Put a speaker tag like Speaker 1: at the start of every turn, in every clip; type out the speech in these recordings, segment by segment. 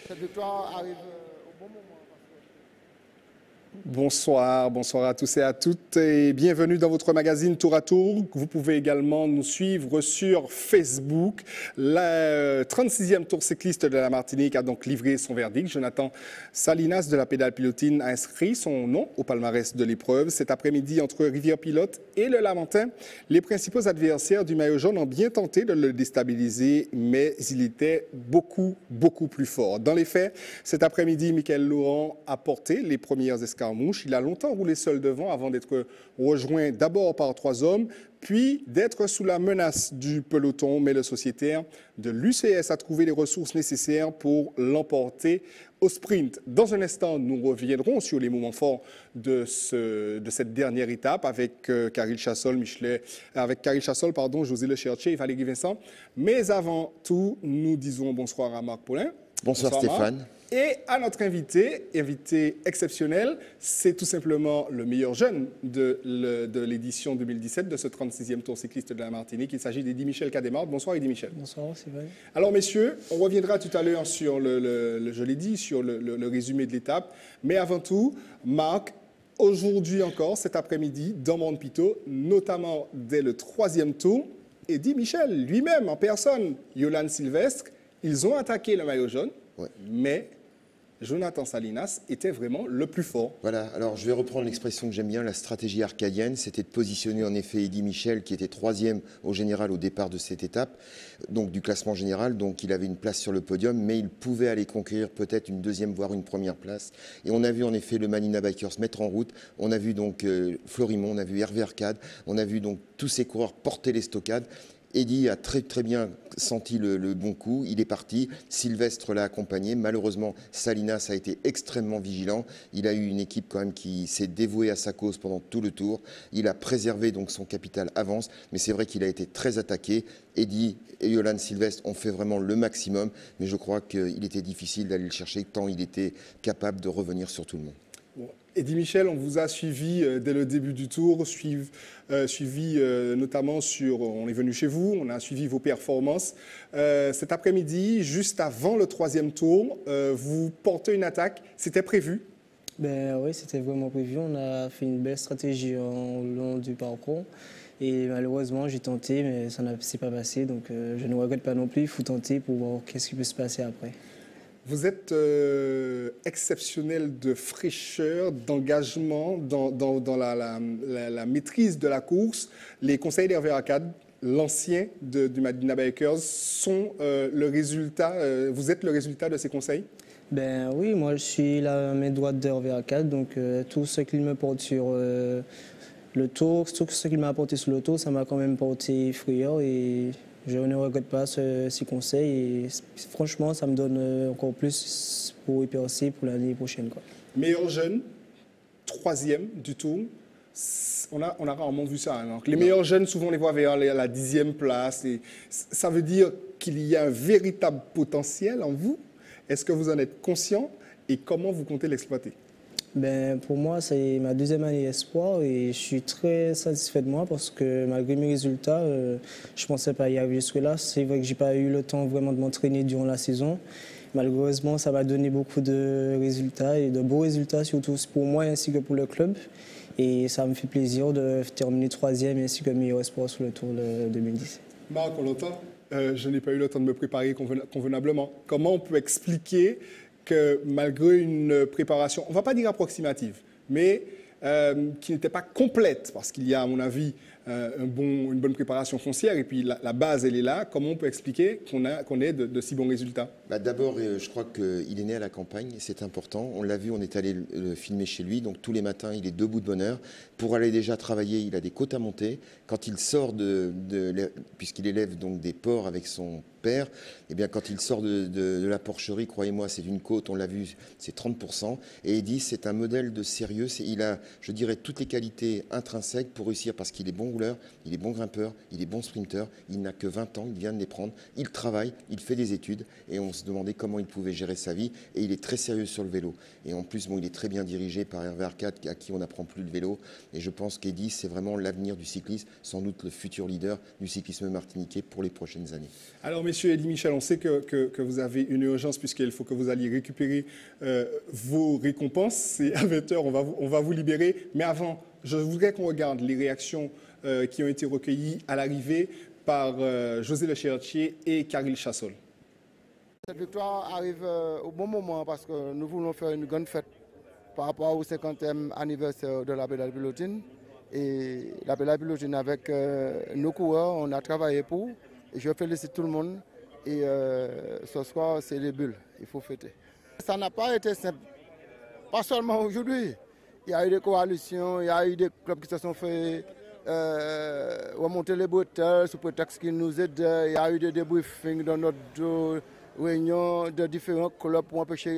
Speaker 1: Cette victoire arrive au bon moment.
Speaker 2: Bonsoir, bonsoir à tous et à toutes et bienvenue dans votre magazine Tour à Tour. Vous pouvez également nous suivre sur Facebook. Le 36e Tour cycliste de la Martinique a donc livré son verdict. Jonathan Salinas de la pédale pilotine a inscrit son nom au palmarès de l'épreuve. Cet après-midi, entre Rivière-Pilote et le Lamentin, les principaux adversaires du maillot jaune ont bien tenté de le déstabiliser, mais il était beaucoup plus fort. Dans les faits, cet après-midi, Michael Laurent a porté les premières escadrilles. Il a longtemps roulé seul devant avant d'être rejoint d'abord par 3 hommes, puis d'être sous la menace du peloton. Mais le sociétaire de l'UCS a trouvé les ressources nécessaires pour l'emporter au sprint. Dans un instant, nous reviendrons sur les moments forts de cette dernière étape avec Caril Chassol, José Le Chercher et Valérie Vincent. Mais avant tout, nous disons bonsoir à Marc Paulin.
Speaker 3: Bonsoir Stéphane.
Speaker 2: Marc. Et à notre invité exceptionnel, c'est tout simplement le meilleur jeune de l'édition 2017 de ce 36e Tour cycliste de la Martinique. Il s'agit d'Eddy Michel Cadémar. Bonsoir Eddy Michel.
Speaker 4: Bonsoir, c'est vrai.
Speaker 2: Alors messieurs, on reviendra tout à l'heure sur je l'ai dit, sur le résumé de l'étape. Mais avant tout, Marc, aujourd'hui encore, cet après-midi, dans Monde-Pito, notamment dès le 3e tour, Eddy Michel lui-même en personne, Yolan Sylvestre, ils ont attaqué le maillot jaune, ouais. Mais Jonathan Salinas était vraiment le plus fort.
Speaker 3: Voilà, alors je vais reprendre l'expression que j'aime bien, la stratégie arcadienne, c'était de positionner en effet Eddy Michel qui était 3e au général au départ de cette étape, donc du classement général, donc il avait une place sur le podium, mais il pouvait aller conquérir peut-être une 2e voire une 1re place. Et on a vu en effet le Manina Bikers se mettre en route, on a vu donc Florimond, on a vu Hervé Arcade, on a vu donc tous ces coureurs porter les stockades. Eddy a très bien senti le bon coup, il est parti, Sylvestre l'a accompagné, malheureusement Salinas a été extrêmement vigilant, il a eu une équipe quand même qui s'est dévouée à sa cause pendant tout le tour, il a préservé donc son capital avance, mais c'est vrai qu'il a été très attaqué. Eddy et Yolan Sylvestre ont fait vraiment le maximum, mais je crois qu'il était difficile d'aller le chercher tant il était capable de revenir sur tout le monde.
Speaker 2: Bon. Eddy Michel, on vous a suivi dès le début du tour, notamment on est venu chez vous, on a suivi vos performances. Cet après-midi, juste avant le 3e tour, vous portez une attaque, c'était prévu?
Speaker 4: Ben oui, c'était vraiment prévu. On a fait une belle stratégie au long du parcours. Et malheureusement, j'ai tenté, mais ça ne s'est pas passé. Donc je ne regrette pas non plus, il faut tenter pour voir qu'est-ce qui peut se passer après.
Speaker 2: Vous êtes exceptionnel de fraîcheur, d'engagement dans la maîtrise de la course. Les conseils d'Hervé Arcade, l'ancien du Madina Bikers, sont le résultat. Vous êtes le résultat de ces conseils?
Speaker 4: Ben oui, moi je suis la main droite d'Hervé Arcade, donc tout ce qu'il me porte sur le tour, tout ce qu'il m'a apporté sur le tour, ça m'a quand même porté frayeur et je ne regrette pas ces conseils et franchement, ça me donne encore plus pour y percer pour l'année prochaine, quoi.
Speaker 2: Meilleur jeune, 3e du tour. On a rarement vu ça. Alors, les meilleurs jeunes, souvent, on les voit vers la 10e place. Et ça veut dire qu'il y a un véritable potentiel en vous. Est-ce que vous en êtes conscient et comment vous comptez l'exploiter?
Speaker 4: Ben, pour moi, c'est ma 2e année espoir et je suis très satisfait de moi parce que malgré mes résultats, je ne pensais pas y arriver jusque-là. C'est vrai que je n'ai pas eu le temps vraiment de m'entraîner durant la saison. Malheureusement, ça m'a donné beaucoup de résultats et de beaux résultats, surtout pour moi ainsi que pour le club. Et ça me fait plaisir de terminer 3e ainsi que meilleur espoir sur le Tour de 2017.
Speaker 2: Marc, on l'entend. Je n'ai pas eu le temps de me préparer convenablement. Comment on peut expliquer que malgré une préparation, on ne va pas dire approximative, mais qui n'était pas complète, parce qu'il y a, à mon avis, une bonne préparation foncière, et puis la base, elle est là. Comment on peut expliquer qu'on ait de si bons résultats?
Speaker 3: D'abord, je crois qu'il est né à la campagne, c'est important. On l'a vu, on est allé le filmer chez lui, donc tous les matins, il est debout de bonne heure. Pour aller déjà travailler, il a des côtes à monter. Quand il sort puisqu'il élève donc des porcs avec son perd. Eh bien, quand il sort de la porcherie, croyez-moi, c'est une côte, on l'a vu, c'est 30%. Et Eddy, c'est un modèle de sérieux. Il a, je dirais, toutes les qualités intrinsèques pour réussir parce qu'il est bon rouleur, il est bon grimpeur, il est bon sprinter. Il n'a que 20 ans, il vient de les prendre. Il travaille, il fait des études et on se demandait comment il pouvait gérer sa vie. Et il est très sérieux sur le vélo. Et en plus, bon, il est très bien dirigé par Hervé Arcade à qui on n'apprend plus le vélo. Et je pense qu'Eddy, c'est vraiment l'avenir du cyclisme, sans doute le futur leader du cyclisme martiniquais pour les prochaines années.
Speaker 2: Alors, messieurs Eddy Michel, on sait que vous avez une urgence puisqu'il faut que vous alliez récupérer vos récompenses. Et à 20h, on va vous libérer. Mais avant, je voudrais qu'on regarde les réactions qui ont été recueillies à l'arrivée par José Lechertier et Karil Chassol.
Speaker 1: Cette victoire arrive au bon moment parce que nous voulons faire une grande fête par rapport au 50e anniversaire de la pédale pilotine. Et la pédale pilotine avec nos coureurs, on a travaillé pour. Et je félicite tout le monde. Et ce soir, c'est les bulles. Il faut fêter. Ça n'a pas été simple. Pas seulement aujourd'hui. Il y a eu des coalitions, il y a eu des clubs qui se sont fait remonter les bretelles sous prétexte qu'ils nous aident. Il y a eu des débriefings dans notre réunion de différents clubs pour empêcher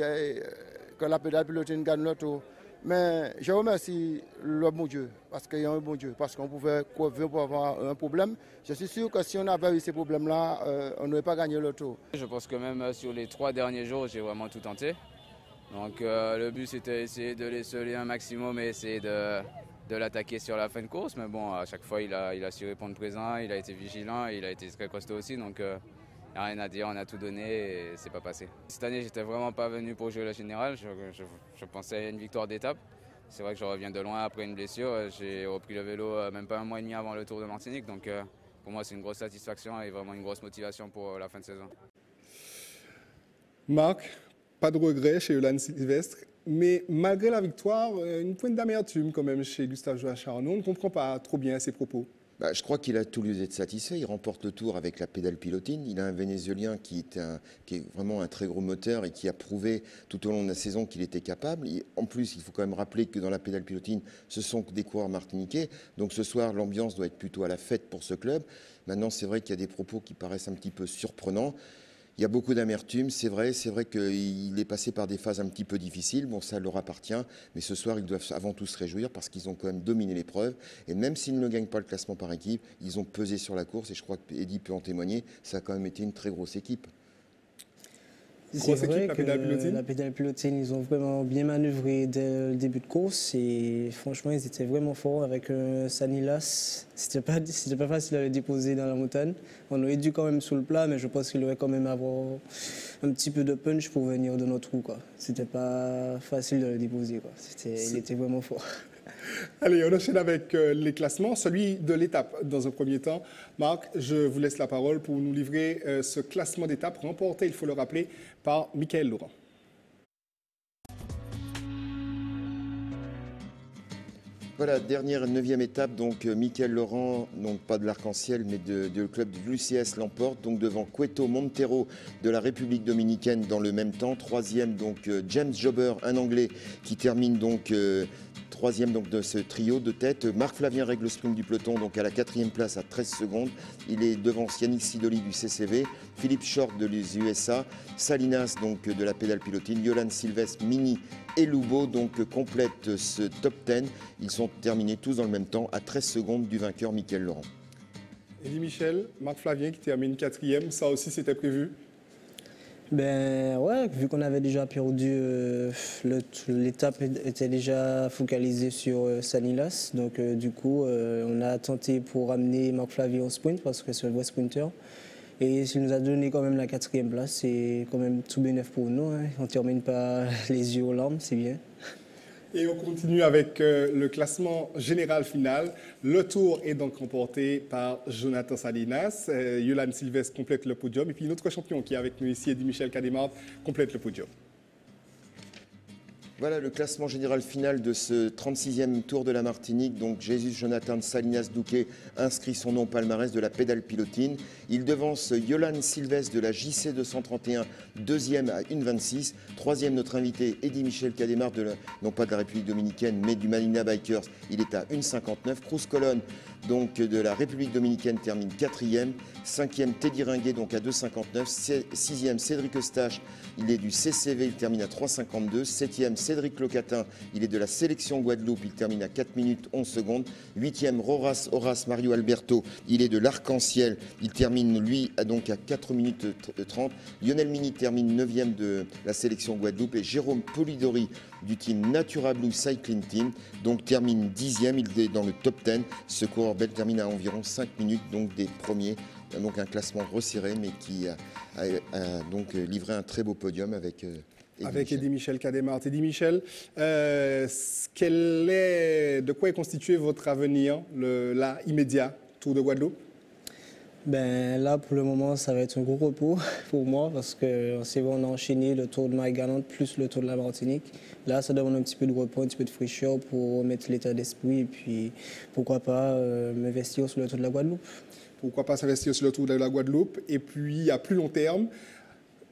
Speaker 1: que la pédale pilotine gagne le tour. Mais je remercie le bon Dieu, parce qu'il y a un bon Dieu, parce qu'on pouvait crever pour avoir un problème. Je suis sûr que si on avait eu ces problèmes-là, on n'aurait pas gagné le tour.
Speaker 5: Je pense que même sur les 3 derniers jours, j'ai vraiment tout tenté. Donc le but, c'était essayer de l'essoler un maximum et essayer de l'attaquer sur la fin de course. Mais bon, à chaque fois, il a su répondre présent, il a été vigilant, il a été très costaud aussi. Donc il n'y a rien à dire, on a tout donné et c'est pas passé. Cette année, j'étais vraiment pas venu pour jouer la générale. Je pensais à une victoire d'étape. C'est vrai que je reviens de loin après une blessure. J'ai repris le vélo même pas un mois et demi avant le Tour de Martinique. Donc pour moi, c'est une grosse satisfaction et vraiment une grosse motivation pour la fin de saison.
Speaker 2: Marc, pas de regret chez Yolan Sylvestre, mais malgré la victoire, une pointe d'amertume quand même chez Gustave Joachim. On ne comprend pas trop bien ses propos.
Speaker 3: Je crois qu'il a tout lieu d'être satisfait. Il remporte le Tour avec la pédale pilotine. Il a un Vénézuélien qui est vraiment un très gros moteur et qui a prouvé tout au long de la saison qu'il était capable. En plus, il faut quand même rappeler que dans la pédale pilotine, ce sont des coureurs martiniquais. Donc ce soir, l'ambiance doit être plutôt à la fête pour ce club. Maintenant, c'est vrai qu'il y a des propos qui paraissent un petit peu surprenants. Il y a beaucoup d'amertume, c'est vrai qu'il est passé par des phases un petit peu difficiles, bon ça leur appartient, mais ce soir ils doivent avant tout se réjouir parce qu'ils ont quand même dominé l'épreuve et même s'ils ne gagnent pas le classement par équipe, ils ont pesé sur la course et je crois que Eddy peut en témoigner, ça a quand même été une très grosse équipe.
Speaker 4: C'est vrai que la pédale pilotine, ils ont vraiment bien manœuvré dès le début de course et franchement, ils étaient vraiment forts avec Sanilas. C'était pas facile à le déposer dans la montagne. On aurait dû quand même sous le plat, mais je pense qu'il aurait quand même avoir un petit peu de punch pour venir de notre trou. C'était pas facile de le déposer. Il était vraiment fort.
Speaker 2: Allez, on enchaîne avec les classements. Celui de l'étape dans un premier temps. Marc, je vous laisse la parole pour nous livrer ce classement d'étape remporté, il faut le rappeler, par Mickaël Laurent.
Speaker 3: Voilà, dernière 9e étape, donc Mickaël Laurent, donc pas de l'Arc-en-Ciel, mais du club de l'UCS l'emporte, donc devant Cueto Montero de la République dominicaine dans le même temps. 3e, donc James Jobber, un Anglais, qui termine donc 3e donc, de ce trio de tête. Marc Flavien règle le sprint du peloton, donc à la 4e place à 13 secondes. Il est devant Yannick Sidoli du CCV, Philippe Short de les USA, Salinas donc de la pédale pilotine, Yolan Sylvestre, Mini et Loubo donc complètent ce top 10. Ils sont terminés tous dans le même temps à 13 secondes du vainqueur Mickaël Laurent.
Speaker 2: Eddy Michel, Marc Flavien qui termine 4e, ça aussi c'était prévu?
Speaker 4: Ben ouais, vu qu'on avait déjà perdu, l'étape était déjà focalisée sur Sanilas. Donc du coup, on a tenté pour ramener Marc Flavien au sprint parce que c'est un vrai sprinter. Et s'il nous a donné quand même la 4e place, c'est quand même tout bénef pour nous. On ne termine pas les yeux aux larmes, c'est bien.
Speaker 2: Et on continue avec le classement général final. Le tour est donc remporté par Jonathan Salinas. Yolan Sylvestre complète le podium. Et puis notre champion qui est avec nous ici, Eddy Michel Cadémar, complète le podium.
Speaker 3: Voilà le classement général final de ce 36e Tour de la Martinique. Donc Jésus Jonathan Salinas Douquet inscrit son nom au palmarès de la pédale pilotine. Il devance Yolan Sylvestre de la JC 231, deuxième à 1,26. Troisième, notre invité Eddy Michel Cademar, non pas de la République dominicaine, mais du Manina Bikers. Il est à 1,59. Cruz Colonne, donc de la République dominicaine, termine quatrième. Cinquième, Teddy Ringuet, donc à 2,59. Sixième, Cédric Eustache, il est du CCV, il termine à 3,52. Septième, Cédric Locatin, il est de la sélection Guadeloupe, il termine à 4 minutes 11 secondes. Huitième, Horace Mario Alberto, il est de l'Arc-en-Ciel, il termine lui donc à 4 minutes 30. Lionel Mini termine 9e de la sélection Guadeloupe et Jérôme Polidori du team Natura Blue Cycling Team, donc termine 10e, il est dans le top 10. Ce coureur belge termine à environ 5 minutes donc des premiers. Donc un classement resserré, mais qui a donc livré un très beau podium avec
Speaker 2: Eddy Michel Cademar. Eddy Michel, de quoi est constitué votre avenir, là, immédiat, Tour de Guadeloupe?
Speaker 4: Ben, là, pour le moment, ça va être un gros repos pour moi parce que c'est bon, on a enchaîné le Tour de Marie-Galante plus le Tour de la Martinique. Là, ça demande un petit peu de repos, un petit peu de fraîcheur pour remettre l'état d'esprit et puis pourquoi pas m'investir sur le Tour de la Guadeloupe.
Speaker 2: Pourquoi pas s'investir sur le Tour de la Guadeloupe? Et puis, à plus long terme,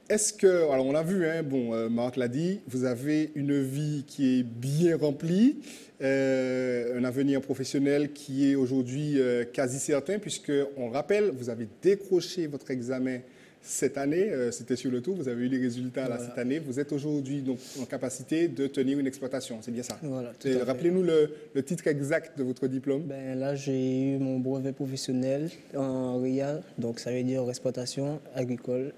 Speaker 2: est-ce que, alors on l'a vu, hein, Marc l'a dit, vous avez une vie qui est bien remplie, un avenir professionnel qui est aujourd'hui quasi certain, puisqu'on rappelle, vous avez décroché votre examen cette année, c'était sur le Tour, vous avez eu les résultats là, cette année. Vous êtes aujourd'hui donc en capacité de tenir une exploitation, c'est bien ça?
Speaker 4: Voilà,
Speaker 2: rappelez-nous le titre exact de votre diplôme.
Speaker 4: Ben, là, j'ai eu mon brevet professionnel en RIA, donc ça veut dire exploitation agricole,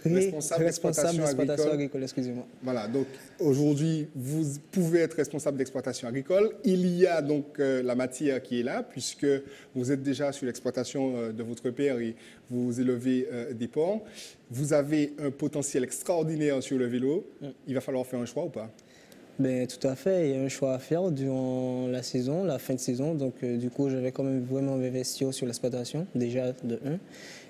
Speaker 4: responsable d'exploitation agricole, excusez-moi.
Speaker 2: Voilà, donc aujourd'hui, vous pouvez être responsable d'exploitation agricole. Il y a donc la matière qui est là, puisque vous êtes déjà sur l'exploitation de votre père et vous élevez des porcs. Vous avez un potentiel extraordinaire sur le vélo. Il va falloir faire un choix ou pas?
Speaker 4: Ben, tout à fait, il y a un choix à faire durant la saison, la fin de saison. Donc, du coup, je vais quand même vraiment m'investir sur l'exploitation, déjà de 1.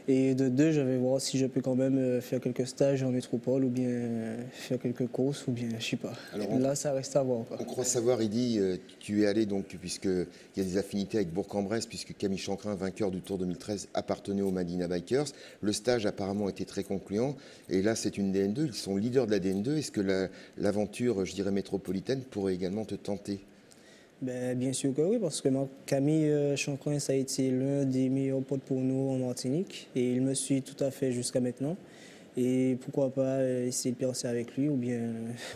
Speaker 4: Et de 2, je vais voir si je peux quand même faire quelques stages en métropole ou bien faire quelques courses ou bien, je sais pas. Alors là, ça reste à voir.
Speaker 3: On croit savoir, Eddy, tu es allé donc, puisqu'il y a des affinités avec Bourg-en-Bresse, puisque Camille Chancrin, vainqueur du Tour 2013, appartenait au Madina Bikers. Le stage apparemment était très concluant. Et là, c'est une DN2, ils sont leaders de la DN2. Est-ce que l'aventure, je dirais, métropolitaine pourrait également te tenter?
Speaker 4: Ben, bien sûr que oui, parce que Camille Chancrin, ça a été l'un des meilleurs potes pour nous en Martinique. Et il me suit tout à fait jusqu'à maintenant. Et pourquoi pas essayer de percer avec lui, ou bien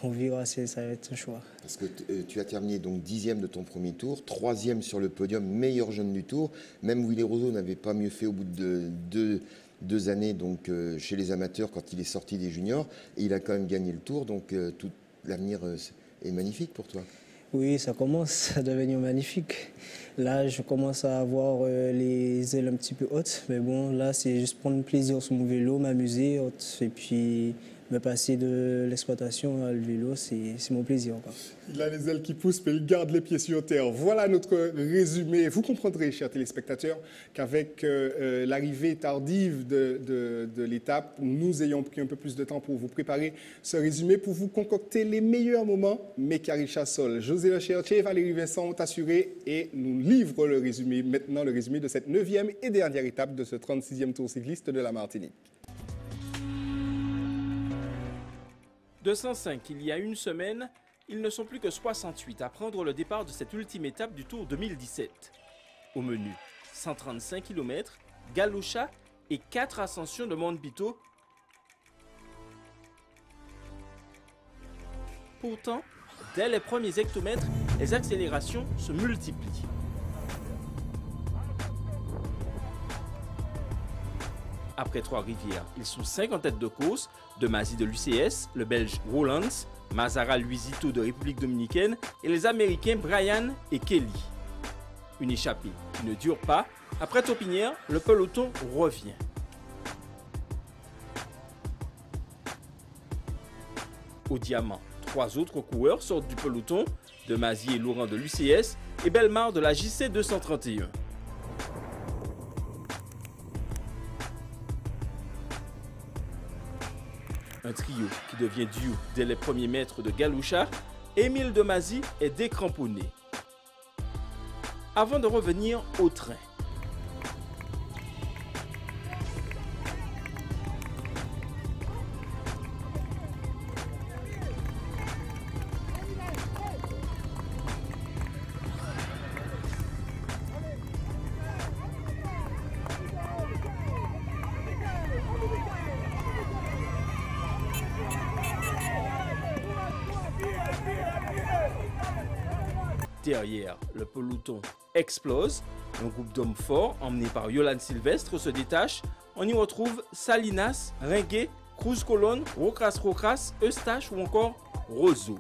Speaker 4: on verra si ça va être un choix.
Speaker 3: Parce que tu as terminé donc 10e de ton premier tour, 3e sur le podium, meilleur jeune du tour. Même Willy Roseau n'avait pas mieux fait au bout de deux années donc, chez les amateurs quand il est sorti des juniors. Et il a quand même gagné le tour, donc tout l'avenir est magnifique pour toi.
Speaker 4: Oui, ça commence à devenir magnifique. Là, je commence à avoir les ailes un petit peu hautes. Mais bon, là, c'est juste prendre plaisir sur mon vélo, m'amuser. Et puis, me passer de l'exploitation à le vélo, c'est mon plaisir. Quoi.
Speaker 2: Il a les ailes qui poussent, mais il garde les pieds sur terre. Voilà notre résumé. Vous comprendrez, chers téléspectateurs, qu'avec l'arrivée tardive de l'étape, nous ayons pris un peu plus de temps pour vous préparer ce résumé, pour vous concocter les meilleurs moments. Mécari Chassol, José Lechertier, Valérie Vincent ont assuré et nous livrent le résumé, maintenant le résumé de cette 9e et dernière étape de ce 36e Tour cycliste de la Martinique.
Speaker 6: 205 il y a une semaine, ils ne sont plus que 68 à prendre le départ de cette ultime étape du Tour 2017. Au menu, 135 km, Galoucha et 4 ascensions de Mont Bito. Pourtant, dès les premiers hectomètres, les accélérations se multiplient. Après Trois-Rivières, ils sont 5 en tête de course, de Mazy de l'UCS, le Belge Rolands, Mazara Luisito de République Dominicaine et les Américains Brian et Kelly. Une échappée qui ne dure pas, après Taupinière, le peloton revient. Au diamant, 3 autres coureurs sortent du peloton, de Mazy et Laurent de l'UCS et Belmar de la JC 231. Un trio qui devient duo dès les premiers mètres de Galoucha, Émile Demazy est décramponné. Avant de revenir au train. Derrière, le peloton explose. Un groupe d'hommes forts, emmené par Yolande Sylvestre, se détache. On y retrouve Salinas, Ringuet, Cruz Colón, Rocras, Eustache ou encore Roseau.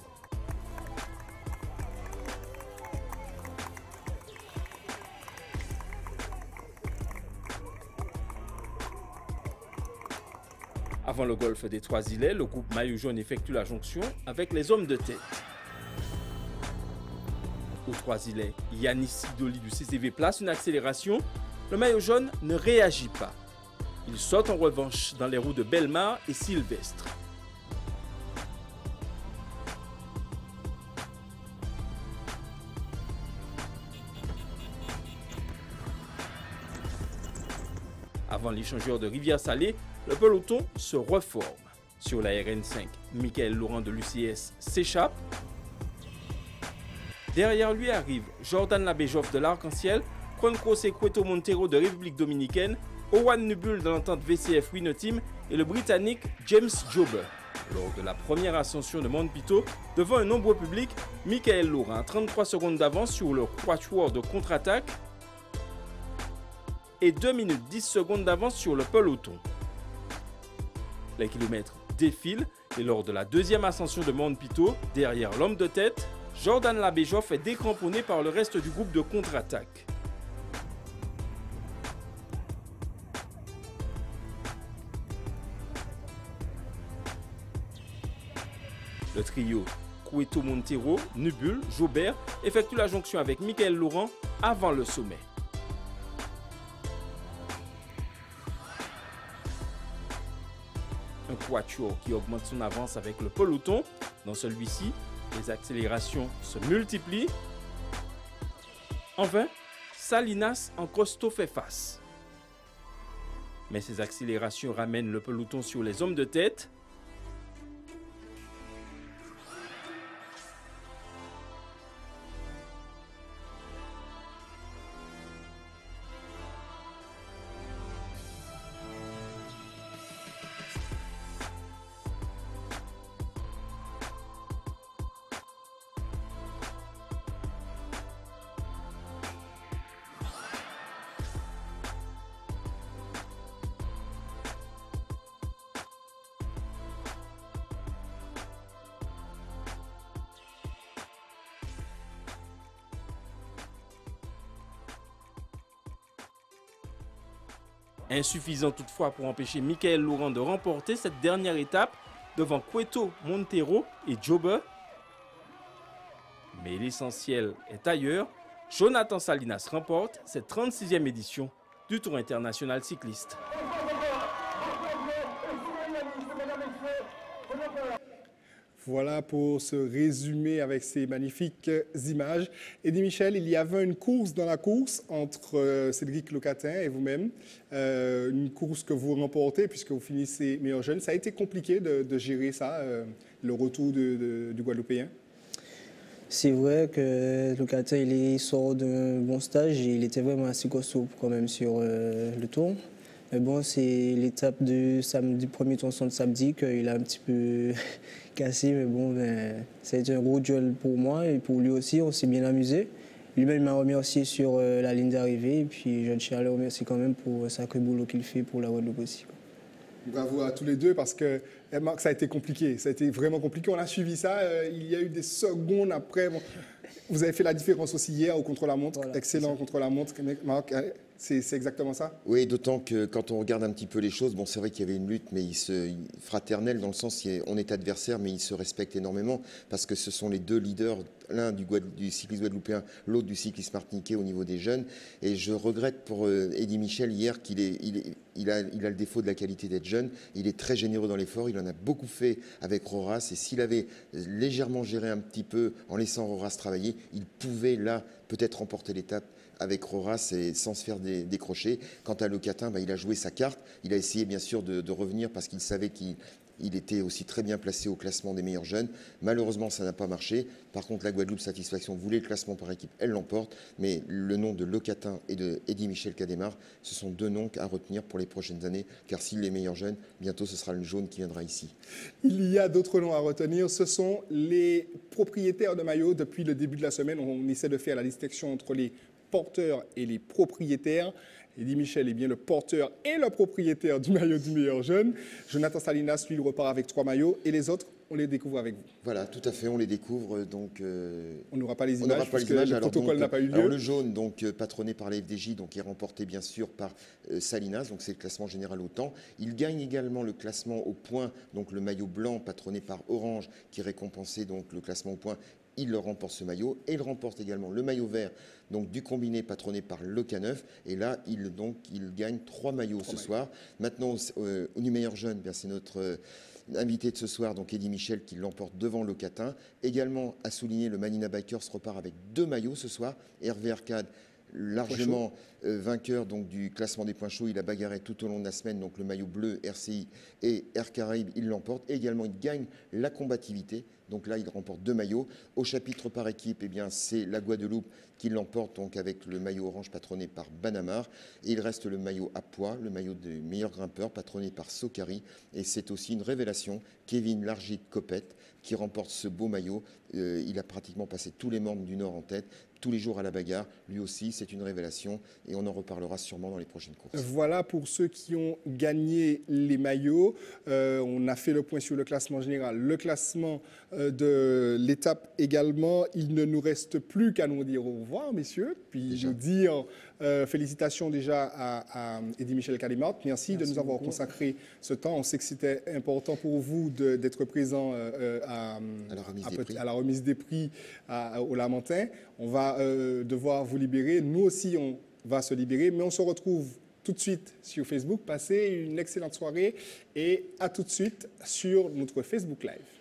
Speaker 6: Avant le golfe des Trois-Îlets, le groupe Maillot Jaune effectue la jonction avec les hommes de tête. Aux Trois-Îlets, Yanis Sidoli du CCV place une accélération. Le Maillot Jaune ne réagit pas. Il saute en revanche dans les roues de Bellemare et Sylvestre. Avant l'échangeur de Rivière-Salée, le peloton se reforme. Sur la RN5, Michael Laurent de l'UCS s'échappe. Derrière lui arrive Jordan Labéjoff de l'Arc-en-Ciel, Croncrosé Cueto Montero de République Dominicaine, Owen Nubul de l'entente VCF Winoteam et le Britannique James Jobber. Lors de la première ascension de Mount Pitot, devant un nombreux public, Michael Laurent a 33 secondes d'avance sur le quatuor de contre-attaque et 2 minutes 10 secondes d'avance sur le peloton. Les kilomètres défilent et lors de la deuxième ascension de Mount Pitot, derrière l'homme de tête, Jordan Labéjoff est décramponné par le reste du groupe de contre-attaque. Le trio Cueto Montero, Nubul, Jobert effectue la jonction avec Michael Laurent avant le sommet. Un quatuor qui augmente son avance avec le peloton. Dans celui-ci, les accélérations se multiplient. En vain, Salinas en costaud fait face. Mais ces accélérations ramènent le peloton sur les hommes de tête. Insuffisant toutefois pour empêcher Michael Laurent de remporter cette dernière étape devant Cueto Montero et Jobber. Mais l'essentiel est ailleurs. Jonathan Salinas remporte cette 36e édition du Tour international cycliste.
Speaker 2: Voilà pour ce résumé avec ces magnifiques images. Eddy Michel, il y avait une course dans la course entre Cédric Locatin et vous-même. Une course que vous remportez puisque vous finissez meilleur jeune. Ça a été compliqué de gérer ça, le retour du Guadeloupéen?
Speaker 4: C'est vrai que Locatin, il sort d'un bon stage et il était vraiment assez costaud quand même sur le tour. Mais bon, c'est l'étape du premier tronçon de samedi qu'il a un petit peu cassé. Mais bon, ça a été un gros duel pour moi et pour lui aussi. On s'est bien amusé. Lui-même m'a remercié sur la ligne d'arrivée. Et puis je tiens à le remercier quand même pour le sacré boulot qu'il fait pour la Guadeloupe aussi.
Speaker 2: Bravo à tous les deux parce que ça a été compliqué. Ça a été vraiment compliqué. On a suivi ça. Il y a eu des secondes après. Bon, Vous avez fait la différence aussi hier au contre-la-montre.
Speaker 4: Voilà,
Speaker 2: Excellent contre-la-montre. Marc, c'est exactement ça?
Speaker 3: Oui, d'autant que quand on regarde un petit peu les choses, bon, c'est vrai qu'il y avait une lutte, mais fraternelle dans le sens on est adversaires, mais ils se respectent énormément parce que ce sont les deux leaders, l'un du cyclisme guadeloupéen, l'autre du cyclisme martiniquais au niveau des jeunes. Et je regrette pour Eddy Michel hier qu'il a le défaut de la qualité d'être jeune. Il est très généreux dans l'effort, il en a beaucoup fait avec Roras. Et s'il avait légèrement géré un petit peu en laissant Roras travailler, il pouvait là peut-être remporter l'étape avec Roras et sans se faire décrocher. Quant à Locatin, il a joué sa carte. Il a essayé bien sûr de revenir parce qu'il savait qu'il était aussi très bien placé au classement des meilleurs jeunes. Malheureusement, ça n'a pas marché. Par contre, la Guadeloupe Satisfaction voulait le classement par équipe, elle l'emporte. Mais le nom de Locatin et de Eddy Michel Cadémar, ce sont deux noms à retenir pour les prochaines années. Car s'il les meilleurs jeunes, bientôt ce sera le jaune qui viendra ici.
Speaker 2: Il y a d'autres noms à retenir. Ce sont les propriétaires de maillots. Depuis le début de la semaine, on essaie de faire la distinction entre les porteurs et les propriétaires. Eddy Michel est bien le porteur et le propriétaire du maillot du meilleur jeune. Jonathan Salinas, lui, il repart avec 3 maillots. Et les autres, on les découvre avec vous.
Speaker 3: Voilà, tout à fait, on les découvre. Donc,
Speaker 2: on n'aura pas les images parce que le protocole n'a pas eu lieu.
Speaker 3: Alors, le jaune, donc, patronné par la FDJ, donc, est remporté bien sûr par Salinas, donc c'est le classement général au temps. Il gagne également le classement au point, donc le maillot blanc patronné par Orange, qui récompensait donc le classement au point. Il le remporte ce maillot et il remporte également le maillot vert donc du combiné patronné par Le Caneuf. Et là, il gagne 3 maillots ce soir. Maintenant, au meilleur jeune, c'est notre invité de ce soir, donc Eddy Michel, qui l'emporte devant Le Catin. Également, à souligner, le Manina Bikers repart avec 2 maillots ce soir. Hervé Arcade, largement vainqueur donc, du classement des points chauds. Il a bagarré tout au long de la semaine, donc le maillot bleu, RCI et Air Caraïbes, il l'emporte. Également, il gagne la combativité. Donc là, il remporte 2 maillots. Au chapitre par équipe, c'est la Guadeloupe qui l'emporte donc avec le maillot orange patronné par Banamar. Et il reste le maillot à poids, le maillot des meilleurs grimpeurs patronné par Sokari. Et c'est aussi une révélation, Kevin Largit-Copette, qui remporte ce beau maillot. Il a pratiquement passé tous les membres du Nord en tête, tous les jours à la bagarre. Lui aussi, c'est une révélation et on en reparlera sûrement dans les prochaines courses.
Speaker 2: Voilà pour ceux qui ont gagné les maillots. On a fait le point sur le classement général, le classement de l'étape également. Il ne nous reste plus qu'à nous dire au revoir, messieurs, puis nous dire félicitations déjà à Eddy Michel Cadémar. Merci de nous avoir consacré ce temps. On sait que c'était important pour vous d'être présent à la remise des prix au Lamentin. On va devoir vous libérer. Nous aussi, on va se libérer, mais on se retrouve tout de suite sur Facebook. Passez une excellente soirée et à tout de suite sur notre Facebook Live.